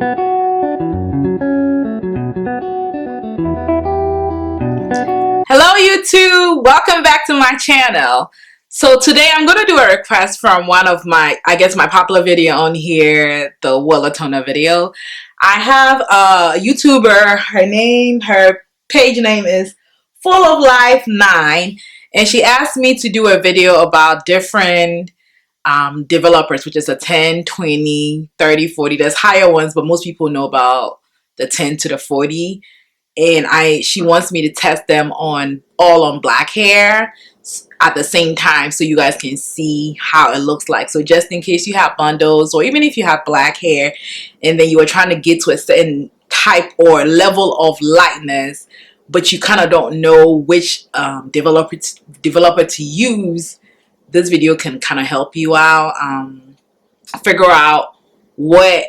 Hello YouTube, welcome back to my channel. So today I'm going to do a request from one of my, my popular video on here, the Willa Toner video. I have a YouTuber, her page name is Full of Life 9, and she asked me to do a video about different developers, which is a 10, 20, 30, 40. There's higher ones, but most people know about the 10 to the 40. And she wants me to test them all on black hair at the same time, so you guys can see how it looks like. So just in case you have bundles, or even if you have black hair and then you are trying to get to a certain type or level of lightness, but you kind of don't know which developer to use, this video can kind of help you out figure out what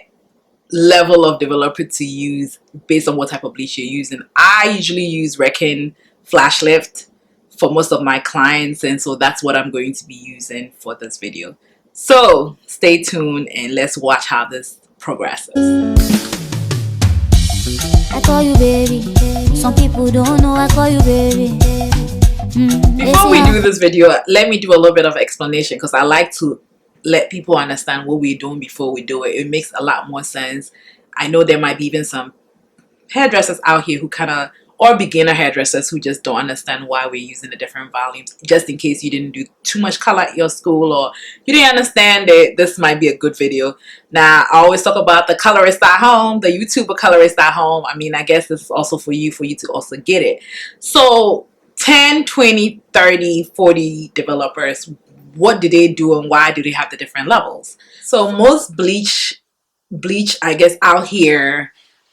level of developer to use based on what type of bleach you're using. I usually use Reckon Flash Lift for most of my clients, and so that's what I'm going to be using for this video. So stay tuned and let's watch how this progresses. I call you baby. Some people don't know I call you baby. Before we do this video, let me do a little bit of explanation, because I like to let people understand what we're doing before we do it. It makes a lot more sense. I know there might be even some hairdressers out here who or beginner hairdressers who just don't understand why we're using the different volumes. Just in case you didn't do too much color at your school, or you didn't understand it, this might be a good video. Now, I always talk about the colorist at home, the YouTuber colorist at home. I mean, I guess this is also for you to also get it. So 10, 20, 30, 40 developers, what do they do and why do they have the different levels? So most bleach I guess out here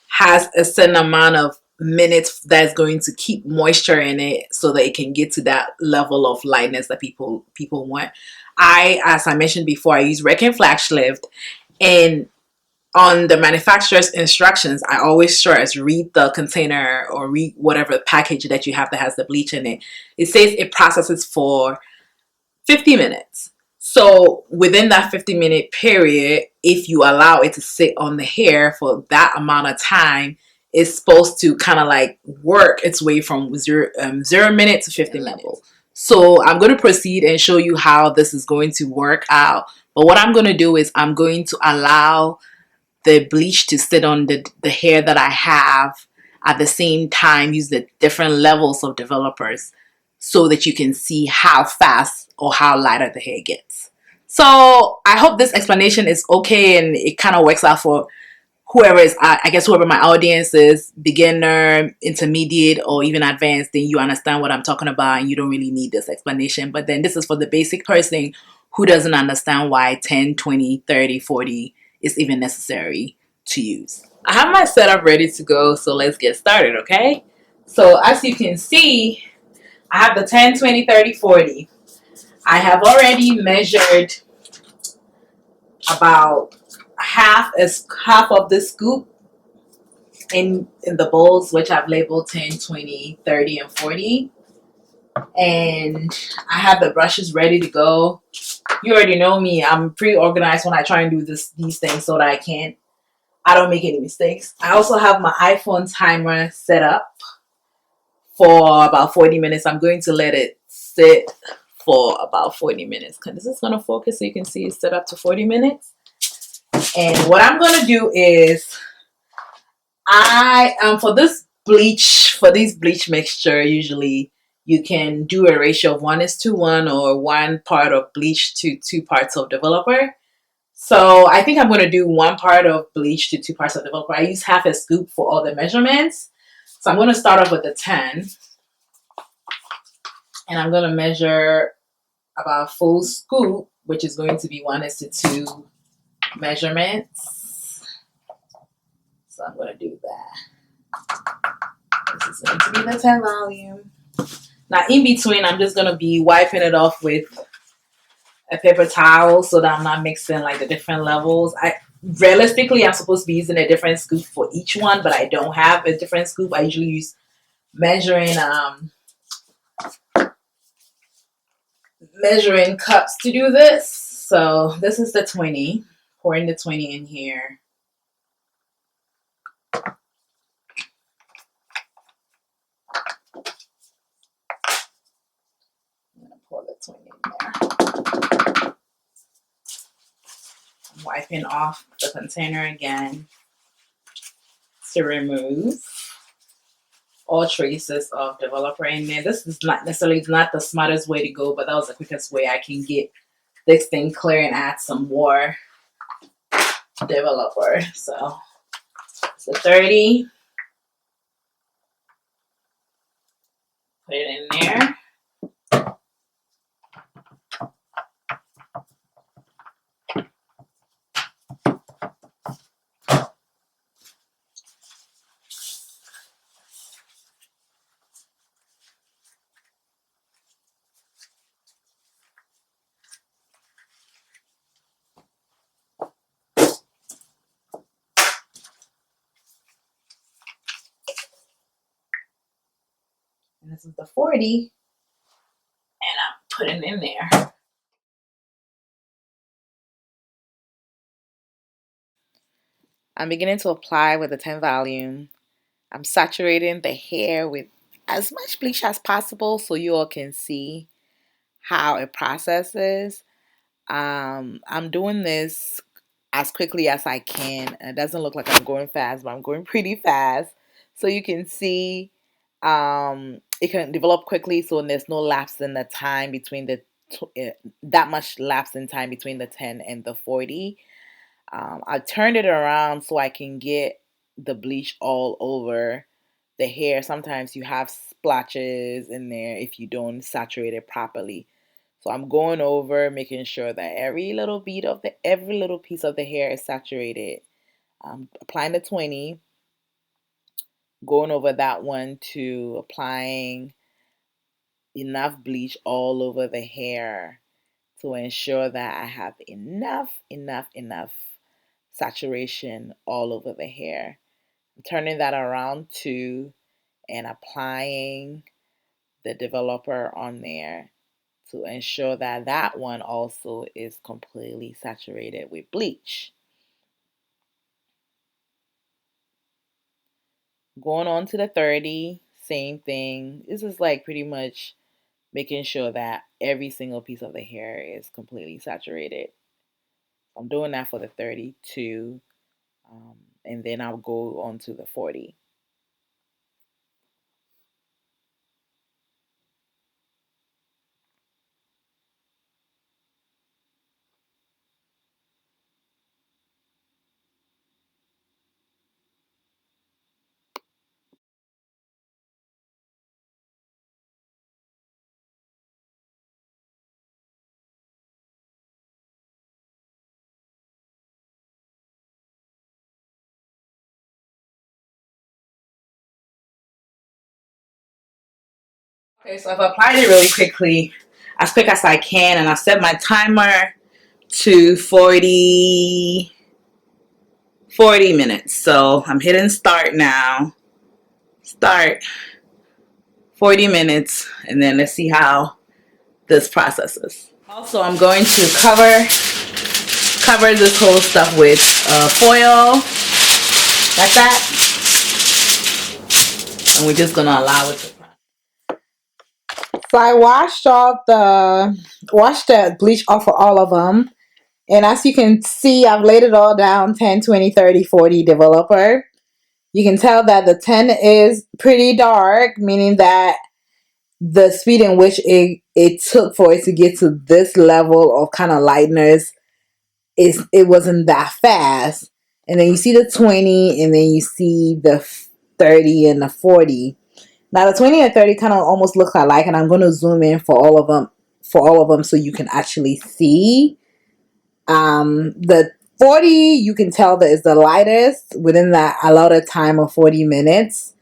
has a certain amount of minutes that's going to keep moisture in it so that it can get to that level of lightness that people want. As I mentioned before, I use Reckon Flash Lift, and on the manufacturer's instructions, I always stress read the container or read whatever package that you have that has the bleach in it. It says it processes for 50 minutes. So within that 50-minute period, if you allow it to sit on the hair for that amount of time, it's supposed to kind of like work its way from 0 minute to 50 minutes. So I'm going to proceed and show you how this is going to work out. But what I'm going to do is I'm going to allow the bleach to sit on the hair that I have, at the same time use the different levels of developers, so that you can see how fast or how lighter the hair gets. So I hope this explanation is okay and it kind of works out for whoever is, whoever my audience is, beginner, intermediate, or even advanced. Then you understand what I'm talking about and you don't really need this explanation. But then this is for the basic person who doesn't understand why 10, 20, 30, 40 is even necessary to use. I have my setup ready to go, so let's get started, okay? So as you can see, I have the 10, 20, 30, 40. I have already measured about half of the scoop in the bowls, which I've labeled 10, 20, 30, and 40. And I have the brushes ready to go. You already know me. I'm pretty organized when I try and do these things so that I don't make any mistakes. I also have my iPhone timer set up for about 40 minutes. I'm going to let it sit for about 40 minutes. This is going to focus so you can see it's set up to 40 minutes. And what I'm going to do is for these bleach mixture, usually you can do a ratio of 1:1 or 1 part of bleach to 2 parts of developer. So I think I'm going to do 1 part of bleach to 2 parts of developer. I use half a scoop for all the measurements. So I'm going to start off with the 10. And I'm going to measure about a full scoop, which is going to be 1:2 measurements. So I'm going to do that. This is going to be the 10 volume. Now in between, I'm just going to be wiping it off with a paper towel so that I'm not mixing like the different levels. Realistically, I'm supposed to be using a different scoop for each one, but I don't have a different scoop. I usually use measuring cups to do this. So this is the 20, pouring the 20 in here. wiping off the container again to remove all traces of developer in there. This is not necessarily not the smartest way to go, but that was the quickest way I can get this thing clear and add some more developer. So it's a 30. Put it in there. And this is the 40. And I'm putting in there. I'm beginning to apply with the 10 volume. I'm saturating the hair with as much bleach as possible so you all can see how it processes. I'm doing this as quickly as I can. It doesn't look like I'm going fast, but I'm going pretty fast. So you can see it can develop quickly, so there's no lapse in the time between the that much lapse in time between the 10 and the 40. I turned it around so I can get the bleach all over the hair. Sometimes you have splotches in there if you don't saturate it properly. So I'm going over, making sure that every little piece of the hair is saturated. Applying the 20, going over that one to applying enough bleach all over the hair to ensure that I have enough saturation all over the hair. I'm turning that around too and applying the developer on there to ensure that that one also is completely saturated with bleach. Going on to the 30, same thing. This is like pretty much making sure that every single piece of the hair is completely saturated. I'm doing that for the 32, and then I'll go on to the 40. Okay, so I've applied it really quickly, as quick as I can, and I've set my timer to 40 minutes. So I'm hitting start now. Start 40 minutes, and then let's see how this processes. Also, I'm going to cover this whole stuff with foil, like that, and we're just gonna allow it to. So I washed the bleach off of all of them. And as you can see, I've laid it all down, 10, 20, 30, 40 developer. You can tell that the 10 is pretty dark, meaning that the speed in which it took for it to get to this level of kind of lightness, it wasn't that fast. And then you see the 20, and then you see the 30 and the 40. Now the 20 and 30 kind of almost look alike, and I'm going to zoom in for all of them so you can actually see. The 40, you can tell that is the lightest within that allotted time of 40 minutes.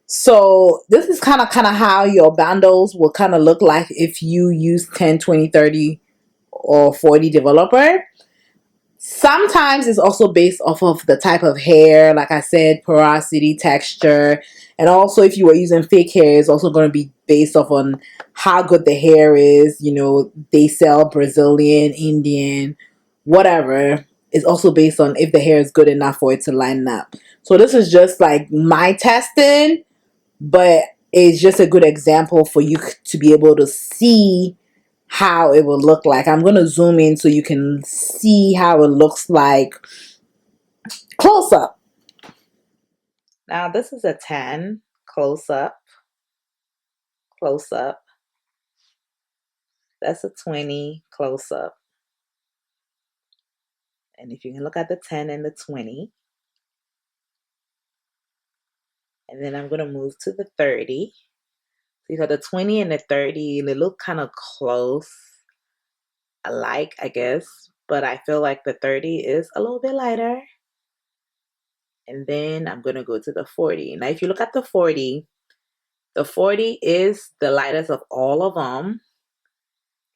So this is kind of how your bundles will kind of look like if you use 10, 20, 30, or 40 developer. Sometimes it's also based off of the type of hair, like I said, porosity, texture, and also if you were using fake hair, it's also going to be based off on how good the hair is. You know, they sell Brazilian, Indian, whatever. It's also based on if the hair is good enough for it to line up. So this is just like my testing, but it's just a good example for you to be able to see how it will look like. I'm going to zoom in so you can see how it looks like close up. Now this is a 10 close up, close up. That's a 20 close up. And if you can look at the 10 and the 20. And then I'm going to move to the 30. Because the 20 and the 30, they look kind of close alike, I guess. But I feel like the 30 is a little bit lighter. And then I'm going to go to the 40. Now, if you look at the 40 is the lightest of all of them.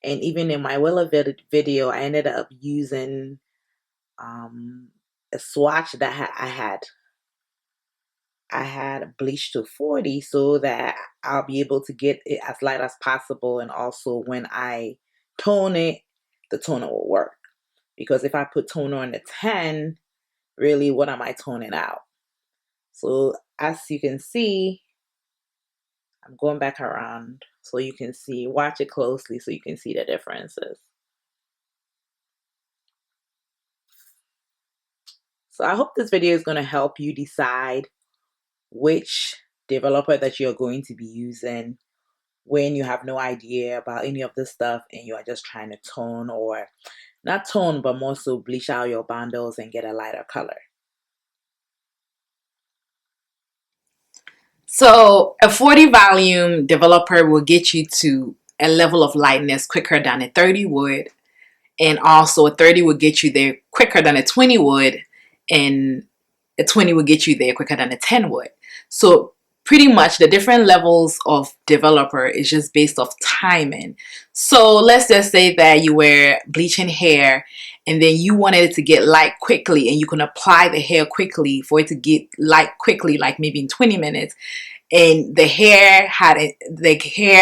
And even in my Willa video, I ended up using a swatch that I had bleached to 40 so that I'll be able to get it as light as possible. And also when I tone it, the toner will work. Because if I put toner on the 10, really, what am I toning out? So as you can see, I'm going back around so you can see, watch it closely so you can see the differences. So I hope this video is going to help you decide which developer that you're going to be using when you have no idea about any of this stuff and you are just trying to tone, or not tone, but more so bleach out your bundles and get a lighter color. So a 40 volume developer will get you to a level of lightness quicker than a 30 would. And also a 30 will get you there quicker than a 20 would. And a 20 will get you there quicker than a 10 would. So pretty much the different levels of developer is just based off timing. So let's just say that you were bleaching hair and then you wanted it to get light quickly, and you can apply the hair quickly for it to get light quickly, like maybe in 20 minutes. And the hair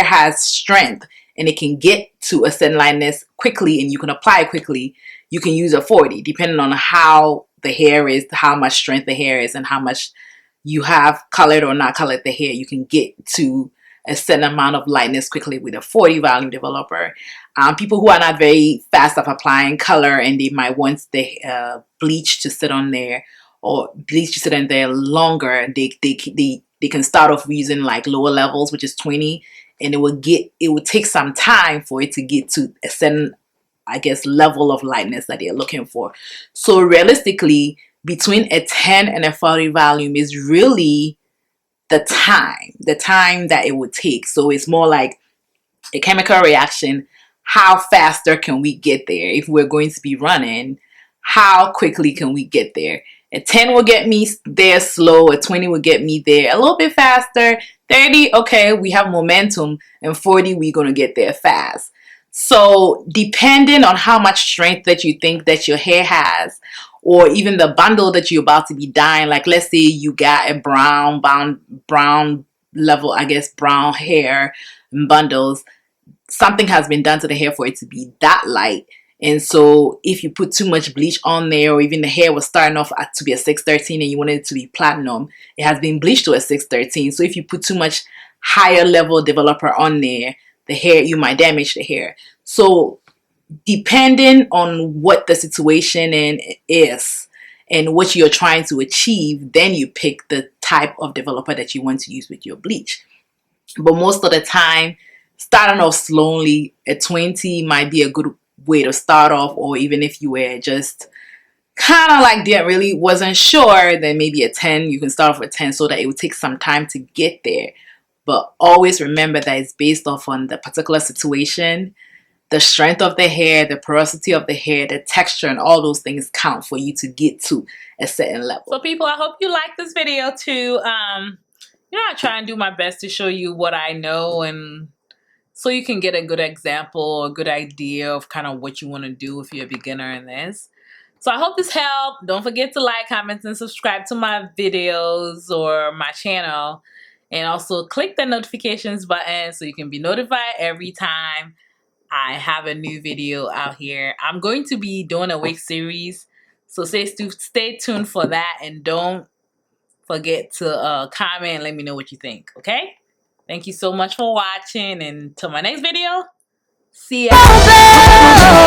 has strength and it can get to a certain lightness quickly and you can apply it quickly. You can use a 40 depending on how the hair is, how much strength the hair is, and how much you have colored or not colored the hair. You can get to a certain amount of lightness quickly with a 40 volume developer. People who are not very fast of applying color and they might want the bleach to sit on there, or bleach to sit on there longer, they can start off using like lower levels, which is 20, and it would take some time for it to get to a certain, I guess, level of lightness that they're looking for. So realistically, between a 10 and a 40 volume is really the time that it would take. So it's more like a chemical reaction. How faster can we get there? If we're going to be running, how quickly can we get there? A 10 will get me there slow. A 20 will get me there a little bit faster. 30, okay, we have momentum. And 40, we're going to get there fast. So depending on how much strength that you think that your hair has, or even the bundle that you're about to be dyeing, like let's say you got a brown level, I guess, brown hair bundles, something has been done to the hair for it to be that light. And so if you put too much bleach on there, or even the hair was starting off to be a 613 and you wanted it to be platinum, it has been bleached to a 613. So if you put too much higher level developer on there, the hair, you might damage the hair. So depending on what the situation is and what you're trying to achieve, then you pick the type of developer that you want to use with your bleach. But most of the time, starting off slowly, a 20 might be a good way to start off. Or even if you were just kind of like really wasn't sure, then maybe a 10, you can start off with 10 so that it would take some time to get there. But always remember that it's based off on the particular situation, the strength of the hair, the porosity of the hair, the texture, and all those things count for you to get to a certain level. So people, I hope you like this video too. I try and do my best to show you what I know, and so you can get a good example, a good idea of kind of what you want to do if you're a beginner in this. So I hope this helped. Don't forget to like, comment, and subscribe to my videos or my channel. And also click the notifications button so you can be notified every time I have a new video out here. I'm going to be doing a wig series, so stay tuned for that, and don't forget to comment and let me know what you think, okay? Thank you so much for watching, and till my next video, See ya.